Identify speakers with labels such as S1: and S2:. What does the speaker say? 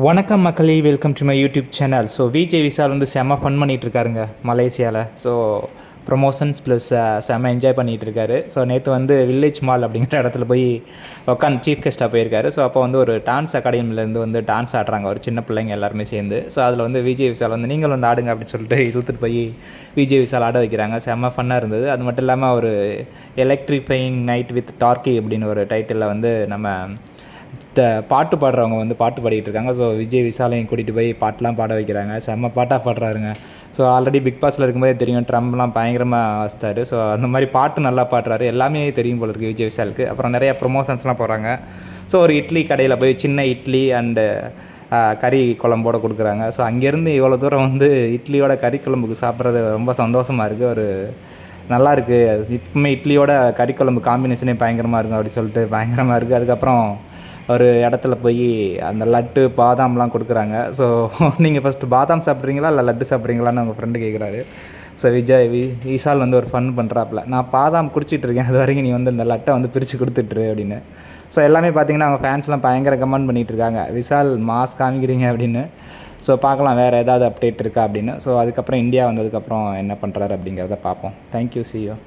S1: வணக்கம் மக்களே, welcome to my YouTube channel. So Vijay Vishal வந்து செம்ம ஃபன் பண்ணிகிட்ருக்காருங்க மலேசியாவில். ஸோ ப்ரொமோஷன்ஸ் ப்ளஸ் செம்ம என்ஜாய் பண்ணிகிட்ருக்காரு. ஸோ நேற்று வந்து வில்லேஜ் மால் அப்படிங்கிற இடத்துல போய் உட்காந்து சீஃப் கெஸ்ட்டாக போயிருக்காரு. ஸோ அப்போ வந்து ஒரு டான்ஸ் அகாடமிலேருந்து வந்து டான்ஸ் ஆடுறாங்க ஒரு சின்ன பிள்ளைங்க எல்லாருமே சேர்ந்து. ஸோ அதில் வந்து விஜய் விஷால் வந்து நீங்கள் வந்து ஆடுங்க அப்படின்னு சொல்லிட்டு இழுத்துட்டு போய் விஜய் விஷால் ஆட வைக்கிறாங்க. செம்ம ஃபன்னாக இருந்தது. அது மட்டும் இல்லாமல் ஒரு எலக்ட்ரிஃபையிங் நைட் வித் டார்கி அப்படின்னு ஒரு டைட்டிலில் வந்து நம்ம பாட்டு பாடுறவங்க வந்து பாட்டு பாடிட்டு இருக்காங்க. ஸோ விஜய் விஷாலையும் கூட்டிகிட்டு போய் பாட்டெலாம் பாட வைக்கிறாங்க. செம்ம பாட்டாக பாடுறாருங்க. ஸோ ஆல்ரெடி பிக் பாஸில் இருக்கும்போதே தெரியும், ட்ரம்ப்லாம் பயங்கரமாக வச்சிட்டாரு. ஸோ அந்த மாதிரி பாட்டு நல்லா பாடுறாரு. எல்லாமே தெரியும் போல இருக்குது விஜய் விஷாலுக்கு. அப்புறம் நிறையா ப்ரொமோஷன்ஸ்லாம் போகிறாங்க. ஸோ ஒரு இட்லி கடையில் போய் சின்ன இட்லி அண்டு கறி குழம்போடு கொடுக்குறாங்க. ஸோ அங்கேருந்து இவ்வளோ தூரம் வந்து இட்லியோட கறி குழம்புக்கு சாப்பிட்றது ரொம்ப சந்தோஷமாக இருக்குது. ஒரு நல்லாயிருக்கு. இப்போவுமே இட்லியோட கறி குழம்பு காம்பினேஷனே பயங்கரமாக இருக்கும் அப்படி சொல்லிட்டு பயங்கரமாக இருக்குது. அதுக்கப்புறம் ஒரு இடத்துல போய் அந்த லட்டு பாதாம்லாம் கொடுக்குறாங்க. ஸோ நீங்கள் ஃபஸ்ட்டு பாதாம் சாப்பிட்றீங்களா இல்லை லட்டு சாப்பிட்றீங்களான்னு உங்கள் ஃப்ரெண்டு கேட்குறாரு. ஸோ விஷால் வந்து ஒரு ஃபன் பண்ணுறாப்புல, நான் பாதாம் குடிச்சிட்ருக்கேன், அது வரைக்கும் நீ வந்து இந்த லட்டை வந்து பிரித்து கொடுத்துட்ரு அப்படின்னு. ஸோ எல்லாமே பார்த்தீங்கன்னா அவங்க ஃபேன்ஸ்லாம் பயங்கர கமெண்ட் பண்ணிகிட்ருக்காங்க, விஷால் மாஸ் காமிக்கிறீங்க அப்படின்னு. ஸோ பார்க்கலாம் வேறு ஏதாவது அப்டேட் இருக்கா அப்படின்னு. ஸோ அதுக்கப்புறம் இந்தியா வந்ததுக்கப்புறம் என்ன பண்ணுறாரு அப்படிங்கிறத பார்ப்போம். Thank you, see you.